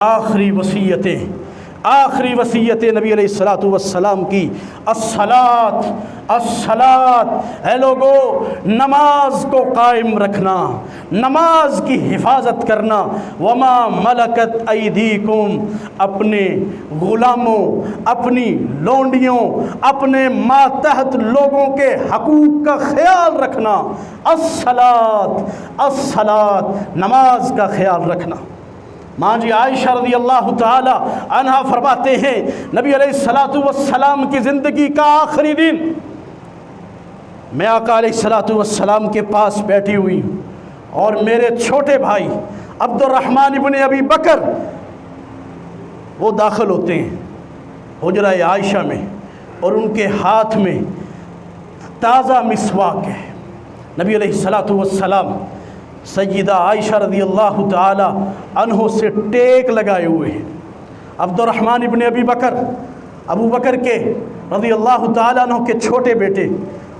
آخری وصیتیں نبی علیہ الصلوۃ والسلام کی الصلاۃ اے لوگو نماز کو قائم رکھنا، نماز کی حفاظت کرنا، وما ملکت ایدیکم اپنے غلاموں، اپنی لونڈیوں، اپنے ماتحت لوگوں کے حقوق کا خیال رکھنا، الصلاۃ نماز کا خیال رکھنا۔ ماں جی عائشہ رضی اللہ تعالی عنہا فرماتے ہیں نبی علیہ الصلوۃ والسلام کی زندگی کا آخری دن میں آقا علیہ الصلوۃ والسلام کے پاس بیٹھی ہوئی اور میرے چھوٹے بھائی عبد الرحمن ابن ابی بکر وہ داخل ہوتے ہیں حجرہ عائشہ میں، اور ان کے ہاتھ میں تازہ مسواک ہے۔ نبی علیہ الصلوۃ والسلام سیدہ عائشہ رضی اللہ تعالی عنہ سے ٹیک لگائے ہوئے ہیں۔ عبد الرحمن ابن ابی بکر ابو بکر کے رضی اللہ تعالی عنہ کے چھوٹے بیٹے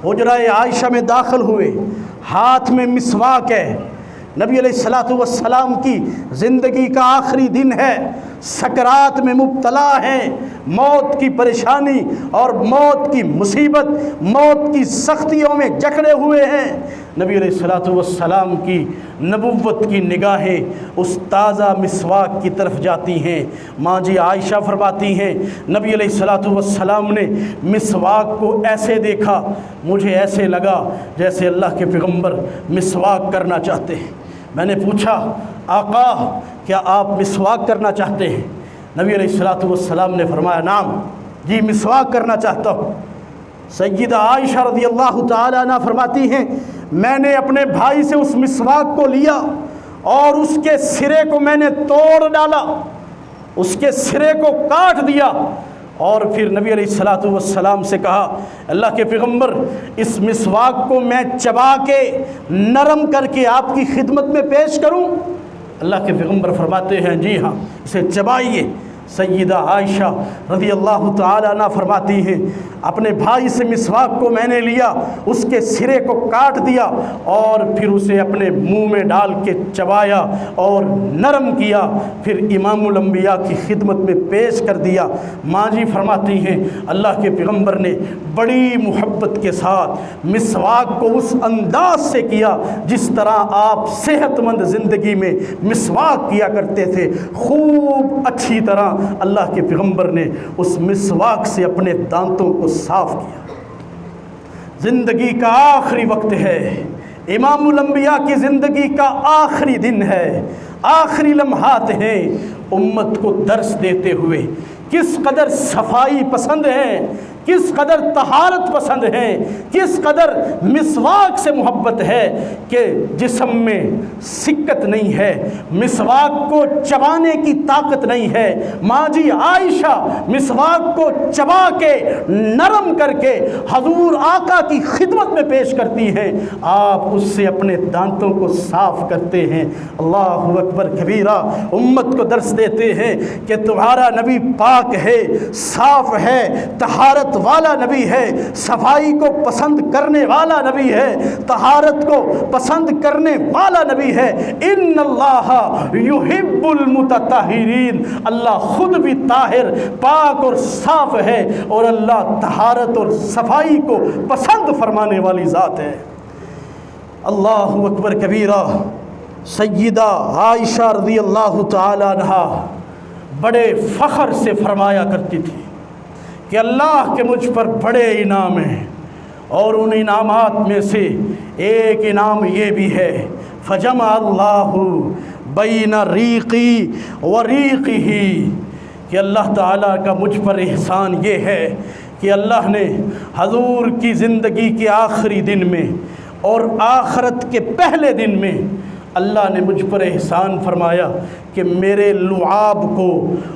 حجرہ عائشہ میں داخل ہوئے، ہاتھ میں مسواک ہے۔ نبی علیہ الصلوۃ والسلام کی زندگی کا آخری دن ہے، سکرات میں مبتلا ہیں، موت کی پریشانی اور موت کی مصیبت، موت کی سختیوں میں جکڑے ہوئے ہیں۔ نبی علیہ الصلوۃ والسلام کی نبوت کی نگاہیں اس تازہ مسواک کی طرف جاتی ہیں۔ ماں جی عائشہ فرماتی ہیں نبی علیہ الصلوۃ والسلام نے مسواک کو ایسے دیکھا، مجھے ایسے لگا جیسے اللہ کے پیغمبر مسواک کرنا چاہتے ہیں۔ میں نے پوچھا آقا کیا آپ مسواک کرنا چاہتے ہیں؟ نبی علیہ الصلوۃ والسلام نے فرمایا نعم، جی مسواک کرنا چاہتا ہوں۔ سیدہ عائشہ رضی اللہ تعالی عنہ فرماتی ہیں میں نے اپنے بھائی سے اس مسواک کو لیا اور اس کے سرے کو میں نے توڑ ڈالا، اس کے سرے کو کاٹ دیا، اور پھر نبی علیہ الصلوۃ والسلام سے کہا اللہ کے پیغمبر اس مسواک کو میں چبا کے نرم کر کے آپ کی خدمت میں پیش کروں؟ اللہ کے پیغمبر فرماتے ہیں جی ہاں، اسے چبائیے۔ سیدہ عائشہ رضی اللہ تعالی عنہ فرماتی ہیں اپنے بھائی سے مسواک کو میں نے لیا، اس کے سرے کو کاٹ دیا اور پھر اسے اپنے منہ میں ڈال کے چبایا اور نرم کیا، پھر امام الانبیاء کی خدمت میں پیش کر دیا۔ ماں جی فرماتی ہیں اللہ کے پیغمبر نے بڑی محبت کے ساتھ مسواک کو اس انداز سے کیا جس طرح آپ صحت مند زندگی میں مسواک کیا کرتے تھے، خوب اچھی طرح اللہ کے پیغمبر نے اس مسواک سے اپنے دانتوں کو صاف کیا۔ زندگی کا آخری وقت ہے، امام الانبیاء کی زندگی کا آخری دن ہے، آخری لمحات ہیں، امت کو درس دیتے ہوئے کس قدر صفائی پسند ہیں، کس قدر طہارت پسند ہیں، کس قدر مسواک سے محبت ہے کہ جسم میں سکت نہیں ہے، مسواک کو چبانے کی طاقت نہیں ہے۔ ماں جی عائشہ مسواک کو چبا کے نرم کر کے حضور آقا کی خدمت میں پیش کرتی ہیں، آپ اس سے اپنے دانتوں کو صاف کرتے ہیں۔ اللہ اکبر کبیرہ، امت کو درس دیتے ہیں کہ تمہارا نبی پاک ہے، صاف ہے، طہارت والا نبی ہے، صفائی کو پسند کرنے والا نبی ہے، طہارت کو پسند کرنے والا نبی ہے۔ ان اللہ یحب المتطہرین، اللہ خود بھی طاہر، پاک اور صاف ہے، اور اللہ طہارت اور صفائی کو پسند فرمانے والی ذات ہے۔ اللہ اکبر کبیرہ۔ سیدہ عائشہ رضی اللہ تعالی عنہا بڑے فخر سے فرمایا کرتی تھی کہ اللہ کے مجھ پر بڑے انعام ہیں، اور ان انعامات میں سے ایک انعام یہ بھی ہے فجمع اللہ بین ریقی و ریقہ، کہ اللہ تعالیٰ کا مجھ پر احسان یہ ہے کہ اللہ نے حضور کی زندگی کے آخری دن میں اور آخرت کے پہلے دن میں اللہ نے مجھ پر احسان فرمایا کہ میرے لعاب کو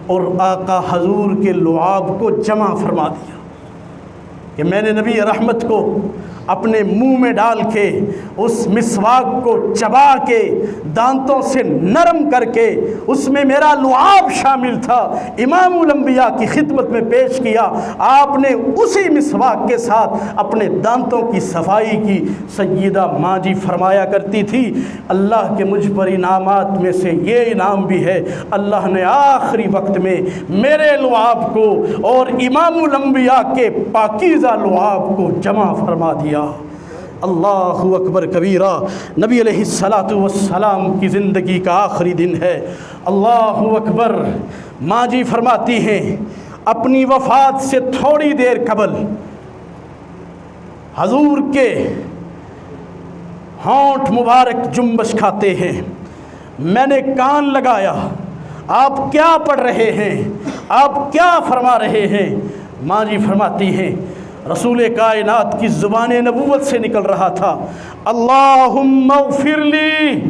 اور آقا حضور کے لعاب کو جمع فرما دیا، کہ میں نے نبی رحمت کو اپنے منہ میں ڈال کے اس مسواک کو چبا کے دانتوں سے نرم کر کے اس میں میرا لعاب شامل تھا امام الانبیاء کی خدمت میں پیش کیا. آپ نے اسی مسواک کے ساتھ اپنے دانتوں کی صفائی کی. سیدہ ماں جی فرمایا کرتی تھی اللہ کے مجھ پر انعامات میں سے یہ انعام بھی ہے اللہ نے آخری وقت میں میرے لعاب کو اور امام الانبیاء کے پاکیزہ لعاب کو جمع فرما دیا. اللہ اکبر کبیرہ. نبی علیہ الصلاۃ والسلام کی زندگی کا آخری دن ہے. اللہ اکبر. ماں جی فرماتی ہیں اپنی وفات سے تھوڑی دیر قبل حضور کے ہونٹ مبارک جنبش کھاتے ہیں. میں نے کان لگایا آپ کیا پڑھ رہے ہیں, آپ کیا فرما رہے ہیں؟ ماں جی فرماتی ہیں رسول کائنات کی زبان نبوت سے نکل رہا تھا اللہم اغفر لی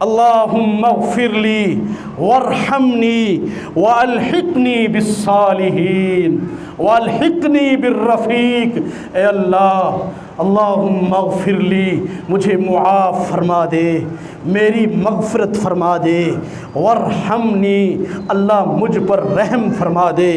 اللہم اغفر لی وارحمنی والحقنی بالصالحین والحقنی بالرفیق. اے اللہ اللہم اغفر لی, مجھے معاف فرما دے, میری مغفرت فرما دے. وارحمنی, اللہ مجھ پر رحم فرما دے.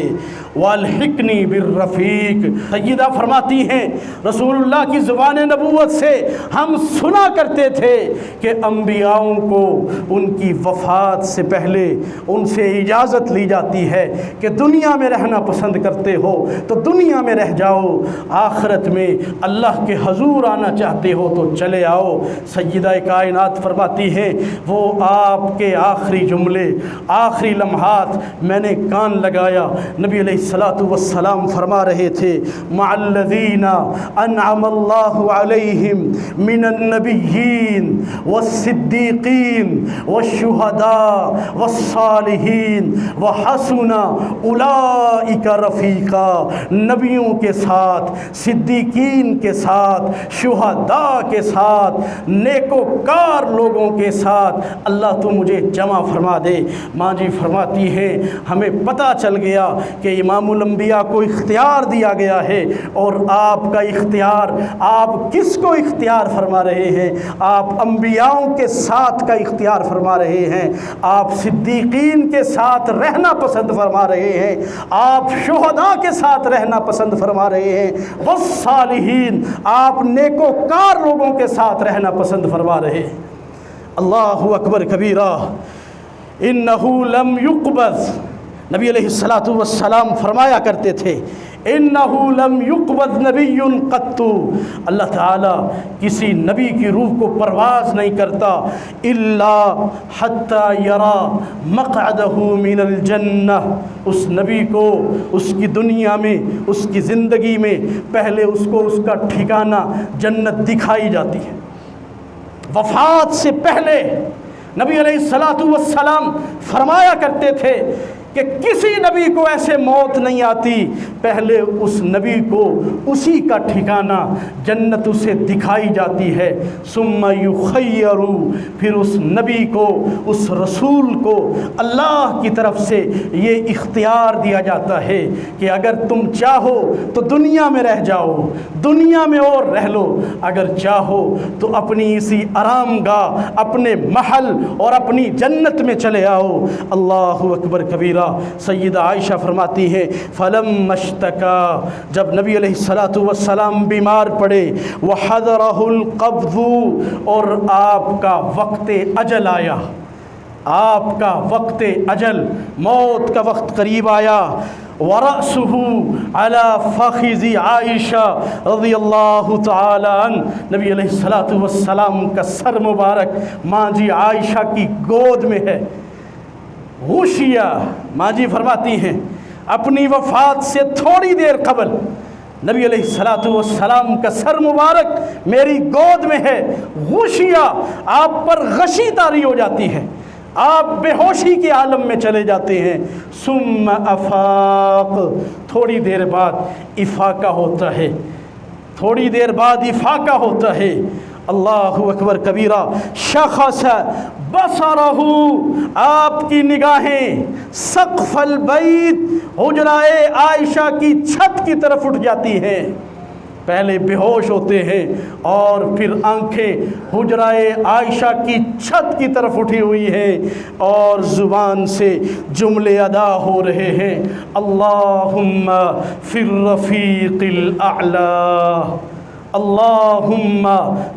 والحقنی بالرفیق. سیدہ فرماتی ہیں رسول اللہ کی زبان نبوت سے ہم سنا کرتے تھے کہ انبیاؤں کو ان کی وفات سے پہلے ان سے اجازت لی جاتی ہے کہ دنیا میں رہنا پسند کرتے ہو تو دنیا میں رہ جاؤ, آخرت میں اللہ کے حضور آنا چاہتے ہو تو چلے آؤ. سیدہ کائنات فرماتی ہیں وہ آپ کے آخری جملے, آخری لمحات میں نے کان لگایا. نبی علیہ الصلاۃ والسلام فرما رہے تھے مع الذین انعم اللہ علیہم من النبیین والصدیقین والشہداء والصالحین وحسن اولئک رفیقا. نبیوں کے ساتھ, صدیقین کے ساتھ, شہداء کے ساتھ, نیکوکار لوگوں کے ساتھ اللہ تو مجھے جمع فرما دے. ماں جی فرماتی ہیں ہمیں پتہ چل گیا کہ امام الانبیاء کو اختیار دیا گیا ہے اور آپ کا اختیار, آپ کس کو اختیار فرما رہے ہیں؟ آپ انبیاؤں کے ساتھ کا اختیار فرما رہے ہیں, آپ صدیقین کے ساتھ رہنا پسند فرما رہے ہیں, آپ شہداء کے ساتھ رہنا پسند فرما رہے ہیں, والصالحین, آپ نیکوکار لوگوں کے ساتھ رہنا پسند فرما رہے ہیں. اللہ اکبر کبیرہ. انہ لم یقبض, نبی علیہ الصلاۃ والسلام فرمایا کرتے تھے انہ لم یقبض نبی قط, اللہ تعالیٰ کسی نبی کی روح کو پرواز نہیں کرتا الا حتی یری مقعدہ من الجنہ. اس نبی کو اس کی دنیا میں, اس کی زندگی میں پہلے اس کو اس کا ٹھکانہ جنت دکھائی جاتی ہے. وفات سے پہلے نبی علیہ الصلاۃ والسلام فرمایا کرتے تھے کہ کسی نبی کو ایسے موت نہیں آتی پہلے اس نبی کو اسی کا ٹھکانہ جنت اسے دکھائی جاتی ہے. ثم یخیر, پھر اس نبی کو, اس رسول کو اللہ کی طرف سے یہ اختیار دیا جاتا ہے کہ اگر تم چاہو تو دنیا میں رہ جاؤ, دنیا میں اور رہ لو, اگر چاہو تو اپنی اسی آرام گاہ, اپنے محل اور اپنی جنت میں چلے آؤ. اللہ اکبر کبیرہ. سیدہ عائشہ فرماتی ہیں فلم اشتکا, جب نبی علیہ الصلاۃ والسلام بیمار پڑے, وحضرہ القبض, اور آپ کا وقت اجل آیا, آپ کا وقت اجل, موت کا وقت قریب آیا, ورأسہ علی فخذ عائشہ رضی اللہ تعالی عنہ, نبی علیہ الصلاۃ والسلام کا سر مبارک ماں جی عائشہ کی گود میں ہے. غشیہ, ماں جی فرماتی ہیں اپنی وفات سے تھوڑی دیر قبل نبی علیہ الصلاۃ والسلام کا سر مبارک میری گود میں ہے. غشیہ, آپ پر غشی طاری ہو جاتی ہے, آپ بے ہوشی کے عالم میں چلے جاتے ہیں. ثم افاق, تھوڑی دیر بعد افاقہ ہوتا ہے, تھوڑی دیر بعد افاقہ ہوتا ہے. اللہ اکبر کبیرہ. شخص بصرہ, آپ کی نگاہیں سقف البیت, حجرہ عائشہ کی چھت کی طرف اٹھ جاتی ہیں. پہلے بے ہوش ہوتے ہیں اور پھر آنکھیں حجرائے عائشہ کی چھت کی طرف اٹھی ہوئی ہیں اور زبان سے جملے ادا ہو رہے ہیں، اللہم فی الرفیق الاعلی، اللہم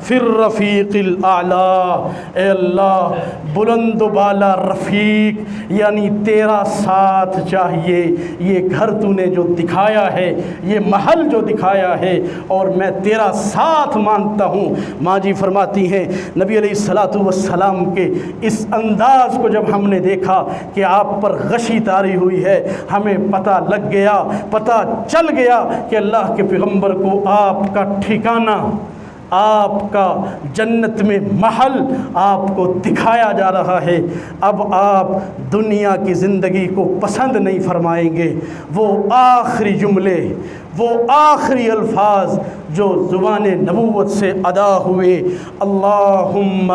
فی الرفیق الاعلی، اے اللہ بلند و بالا رفیق یعنی تیرا ساتھ چاہیے، یہ گھر تو نے جو دکھایا ہے، یہ محل جو دکھایا ہے، اور میں تیرا ساتھ مانگتا ہوں۔ ماں جی فرماتی ہیں نبی علیہ السلام کے اس انداز کو جب ہم نے دیکھا کہ آپ پر غشی طاری ہوئی ہے، ہمیں پتہ لگ گیا، پتہ چل گیا کہ اللہ کے پیغمبر کو آپ کا ٹھکانہ، آپ کا جنت میں محل آپ کو دکھایا جا رہا ہے۔ اب آپ دنیا کی زندگی کو پسند نہیں فرمائیں گے۔ وہ آخری جملے، وہ آخری الفاظ جو زبان نبوت سے ادا ہوئے، اللہم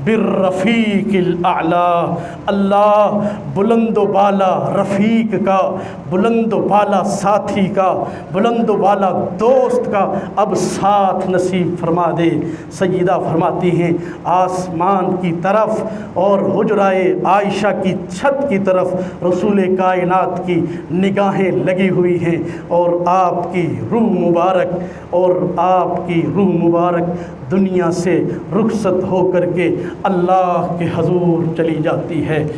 بالرفیق الاعلی، اللہ بلند و بالا رفیق کا، بلند و بالا ساتھی کا، بلند و بالا دوست کا اب ساتھ نصیب فرما دے۔ سیدہ فرماتی ہیں آسمان کی طرف اور حجرائے عائشہ کی چھت کی طرف رسول کائنات کی نگاہیں لگی ہوئی ہیں، اور آپ کی روح مبارک، اور آپ کی روح مبارک دنیا سے رخصت ہو کر کے اللہ کے حضور چلی جاتی ہے۔